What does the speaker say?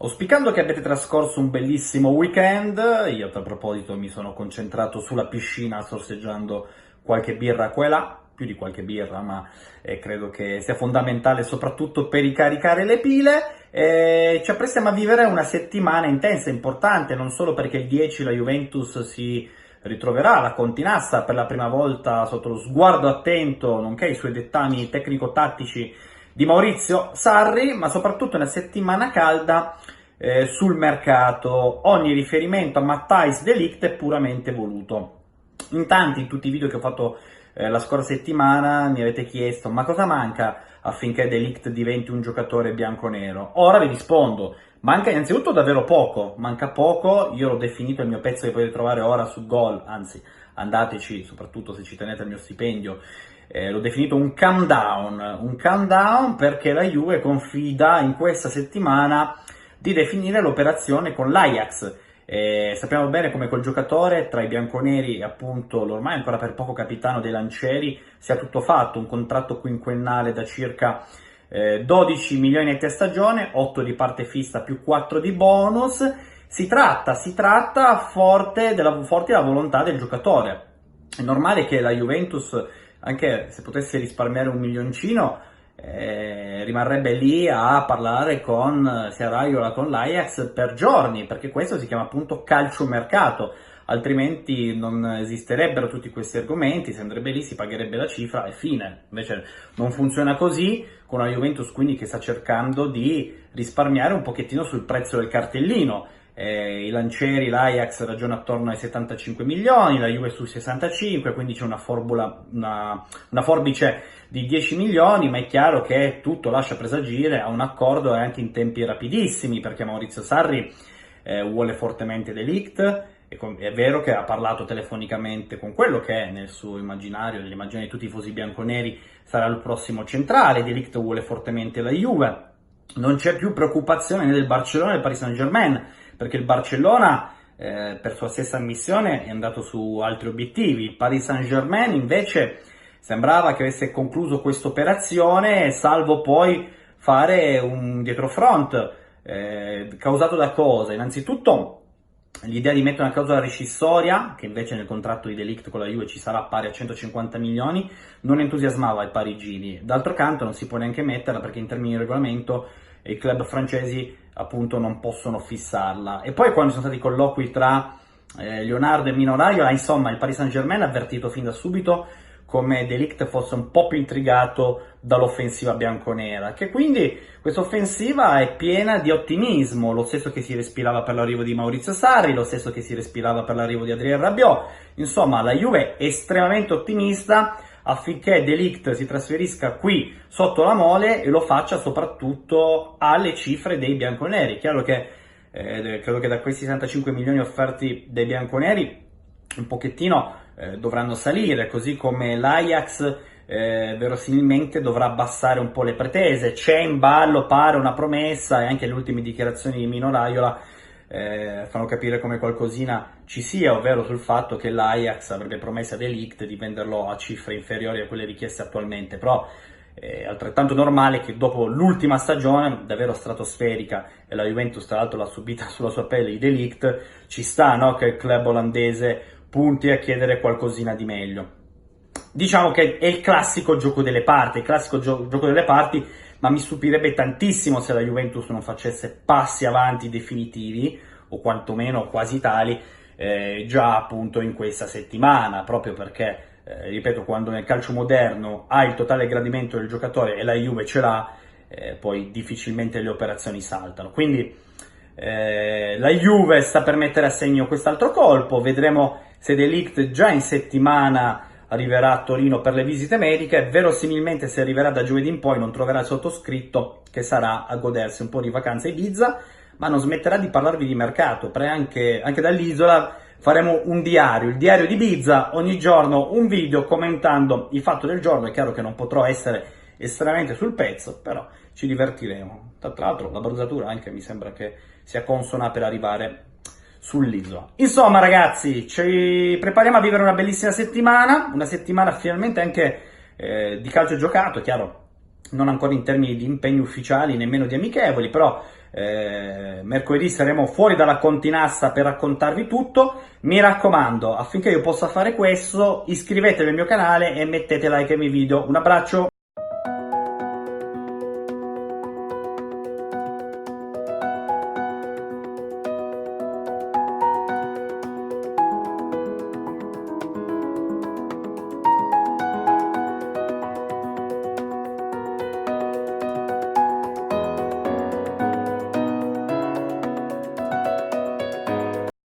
Auspicando che abbiate trascorso un bellissimo weekend, io a tal proposito mi sono concentrato sulla piscina sorseggiando qualche birra qua e là, più di qualche birra, ma credo che sia fondamentale soprattutto per ricaricare le pile. Ci apprestiamo a vivere una settimana intensa e importante, non solo perché il 10 la Juventus si ritroverà alla Continassa per la prima volta sotto lo sguardo attento, nonché i suoi dettami tecnico-tattici di Maurizio Sarri, ma soprattutto una settimana calda sul mercato. Ogni riferimento a Matthijs de Ligt è puramente voluto. In tanti, in tutti i video che ho fatto la scorsa settimana, mi avete chiesto ma cosa manca affinché de Ligt diventi un giocatore bianconero. Ora vi rispondo, manca innanzitutto davvero poco, manca poco. Io l'ho definito il mio pezzo che potete trovare ora su Gol, anzi andateci, soprattutto se ci tenete al mio stipendio. L'ho definito un countdown perché la Juve confida in questa settimana di definire l'operazione con l'Ajax. Sappiamo bene come quel giocatore tra i bianconeri e appunto l'ormai ancora per poco capitano dei Lancieri sia tutto fatto, un contratto quinquennale da circa 12 milioni a stagione, 8 di parte fissa più 4 di bonus. Si tratta forte della volontà del giocatore. È normale che la Juventus, anche se potesse risparmiare un milioncino, rimarrebbe lì a parlare con sia Raiola con l'Ajax per giorni, perché questo si chiama appunto calciomercato, altrimenti non esisterebbero tutti questi argomenti, si andrebbe lì, si pagherebbe la cifra e fine. Invece non funziona così, con una Juventus quindi che sta cercando di risparmiare un pochettino sul prezzo del cartellino. I Lancieri, l'Ajax ragiona attorno ai 75 milioni, la Juve sui 65, quindi c'è una forbice di 10 milioni, ma è chiaro che tutto lascia presagire a un accordo anche in tempi rapidissimi, perché Maurizio Sarri vuole fortemente de Ligt, è vero che ha parlato telefonicamente con quello che è nel suo immaginario, nell'immagine di tutti i tifosi bianconeri, sarà il prossimo centrale. De Ligt vuole fortemente la Juve, non c'è più preoccupazione né del Barcellona né del Paris Saint-Germain, perché il Barcellona per sua stessa ammissione è andato su altri obiettivi. Il Paris Saint-Germain invece sembrava che avesse concluso questa operazione, salvo poi fare un dietrofront causato da cosa? Innanzitutto l'idea di mettere una clausola rescissoria, che invece nel contratto di De Ligt con la Juve ci sarà pari a 150 milioni, non entusiasmava i parigini. D'altro canto non si può neanche metterla perché in termini di regolamento i club francesi appunto non possono fissarla. E poi quando sono stati i colloqui tra Leonardo e Mino Raiola, insomma il Paris Saint-Germain ha avvertito fin da subito come De Ligt fosse un po' più intrigato dall'offensiva bianconera, che quindi questa offensiva è piena di ottimismo, lo stesso che si respirava per l'arrivo di Maurizio Sarri, lo stesso che si respirava per l'arrivo di Adrien Rabiot. Insomma, la Juve è estremamente ottimista affinché De Ligt si trasferisca qui sotto la mole e lo faccia soprattutto alle cifre dei bianconeri. Chiaro che credo che da questi 65 milioni offerti dai bianconeri un pochettino dovranno salire, così come l'Ajax verosimilmente dovrà abbassare un po' le pretese. C'è in ballo, pare, una promessa, e anche le ultime dichiarazioni di Mino Raiola fanno capire come qualcosina ci sia, ovvero sul fatto che l'Ajax avrebbe promesso a De Ligt di venderlo a cifre inferiori a quelle richieste attualmente. Però è altrettanto normale che dopo l'ultima stagione davvero stratosferica, e la Juventus tra l'altro l'ha subita sulla sua pelle, i De Ligt, ci sta, no, che il club olandese punti a chiedere qualcosina di meglio. Diciamo che è il classico gioco delle parti, ma mi stupirebbe tantissimo se la Juventus non facesse passi avanti definitivi, o quantomeno quasi tali, già appunto in questa settimana, proprio perché, ripeto, quando nel calcio moderno hai il totale gradimento del giocatore e la Juve ce l'ha, poi difficilmente le operazioni saltano. Quindi la Juve sta per mettere a segno quest'altro colpo, vedremo se De Ligt già in settimana arriverà a Torino per le visite mediche. Verosimilmente se arriverà da giovedì in poi non troverà il sottoscritto, che sarà a godersi un po' di vacanza a Ibiza, ma non smetterà di parlarvi di mercato. Anche dall'isola faremo un diario, il diario di Ibiza, ogni giorno un video commentando il fatto del giorno. È chiaro che non potrò essere estremamente sul pezzo, però ci divertiremo. Tra l'altro la bronzatura anche mi sembra che sia consona per arrivare sull'isola. Insomma ragazzi, ci prepariamo a vivere una bellissima settimana, una settimana finalmente anche di calcio giocato, chiaro, non ancora in termini di impegni ufficiali, nemmeno di amichevoli, però mercoledì saremo fuori dalla Continassa per raccontarvi tutto. Mi raccomando, affinché io possa fare questo, iscrivetevi al mio canale e mettete like ai miei video. Un abbraccio!